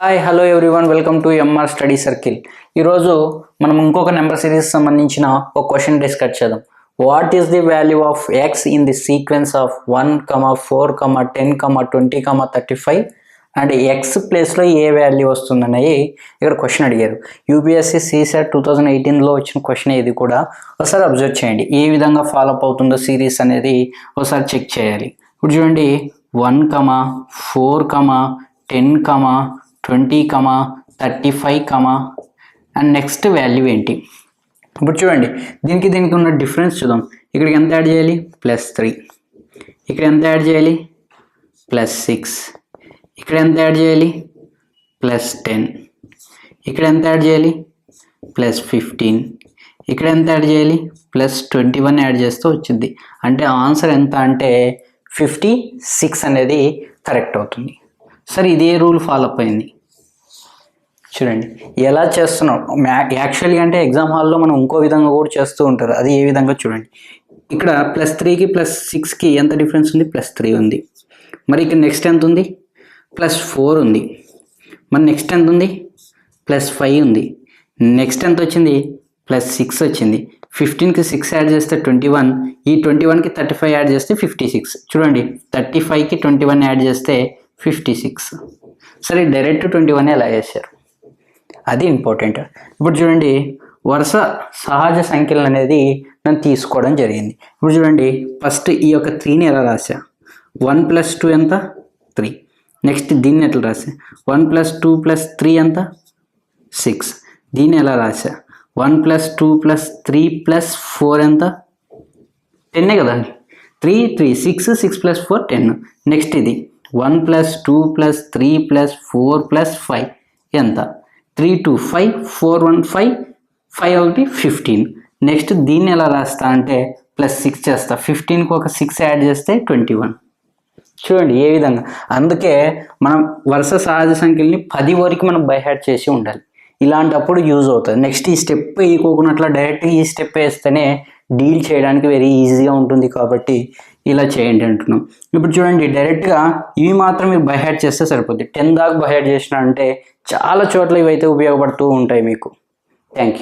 Hi hello everyone, welcome to MR study circle. ఈరోజు మనం ఇంకొక నెంబర్ సిరీస్ సంబంధించిన ఒక క్వశ్చన్ డిస్కస్ చేద్దాం. What is the value of X in the sequence of 1, 4, 10, 20, 35 and X ప్లేస్లో ఏ వాల్యూ వస్తుందనేది ఇక్కడ క్వశ్చన్ అడిగారు. యూపీఎస్సీ సీసెట్ 2018లో వచ్చిన క్వశ్చన్ ఇది కూడా. ఒకసారి అబ్జర్వ్ చేయండి ఏ విధంగా ఫాలో అప్ అవుతుందో సిరీస్ అనేది ఒకసారి చెక్ చేయాలి. ఇప్పుడు చూడండి 1, 4, 10, 20, 35, అండ్ నెక్స్ట్ వాల్యూ ఏంటి? ఇప్పుడు చూడండి దీనికి ఉన్న డిఫరెన్స్ చూద్దాం. ఇక్కడికి ఎంత యాడ్ చేయాలి? +3. ఇక్కడ ఎంత యాడ్ చేయాలి? +6. ఇక్కడ ఎంత యాడ్ చేయాలి? +10. ఇక్కడ ఎంత యాడ్ చేయాలి? +15. ఇక్కడ ఎంత యాడ్ చేయాలి? +21 యాడ్ చేస్తూ వచ్చింది. అంటే ఆన్సర్ ఎంత అంటే 56 అనేది కరెక్ట్ అవుతుంది. సరే, ఇదే రూల్ ఫాలో అప్ అయింది. చూడండి ఎలా చేస్తున్నాం. యాక్చువల్గా అంటే ఎగ్జామ్ హాల్లో మనం ఇంకో విధంగా కూడా చేస్తూ ఉంటారు. అది ఏ విధంగా చూడండి. ఇక్కడ +3కి +6కి ఎంత డిఫరెన్స్ ఉంది? +3 ఉంది. మరి ఇక్కడ నెక్స్ట్ ఎంత ఉంది? +4 ఉంది. మరి నెక్స్ట్ ఎంత ఉంది? +5 ఉంది. నెక్స్ట్ ఎంత వచ్చింది? +6 వచ్చింది. 15కి 6 యాడ్ చేస్తే 21. ఈ 21కి 35 యాడ్ చేస్తే 56. చూడండి 35కి 21 యాడ్ చేస్తే 56. సరే, డైరెక్ట్ 21 ఎలా చేశారు? అది ఇంపార్టెంట్. ఇప్పుడు చూడండి వరుస సహజ సంఖ్యలు అనేది నేను తీసుకోవడం జరిగింది. ఇప్పుడు చూడండి ఫస్ట్ ఈ యొక్క 3ని ఎలా రాసా? 1 + 2 ఎంత? 3. నెక్స్ట్ దీన్ని ఎట్లా రాసా? 1 + 2 + 3 ఎంత? 6. దీన్ని ఎలా రాసా? 1 + 2 + 3 + 4 ఎంత? 10 కదండి. 3, 6, 6 + 4 10. నెక్స్ట్ ఇది 1 + 2 + 3 + 4 + 5 ఎంత? 3, 2, 5, 4, 1, 5, 5 ఒకటి 15. నెక్స్ట్ దీన్ని ఎలా రాస్తా అంటే +6 చేస్తా. 15కి ఒక 6 యాడ్ చేస్తే 21. చూడండి ఏ విధంగా. అందుకే మనం వరుస సహజ సంఖ్యల్ని 10 వరకు మనం బై హార్ట్ చేసి ఉండాలి. ఇలాంటప్పుడు యూజ్ అవుతుంది. నెక్స్ట్ ఈ స్టెప్ వేయకోకున్నట్లా డైరెక్ట్గా ఈ స్టెప్ వేస్తేనే డీల్ చేయడానికి వెరీ ఈజీగా ఉంటుంది. కాబట్టి ఇలా చేయండి అంటున్నాం. ఇప్పుడు చూడండి డైరెక్ట్గా ఇవి మాత్రం మీరు బై హార్ట్ చేస్తే సరిపోద్ది. 10 దాకా బై హార్ట్ చేసిన అంటే చాలా చోట్ల ఇవైతే ఉపయోగపడుతూ ఉంటాయి మీకు. Thank you.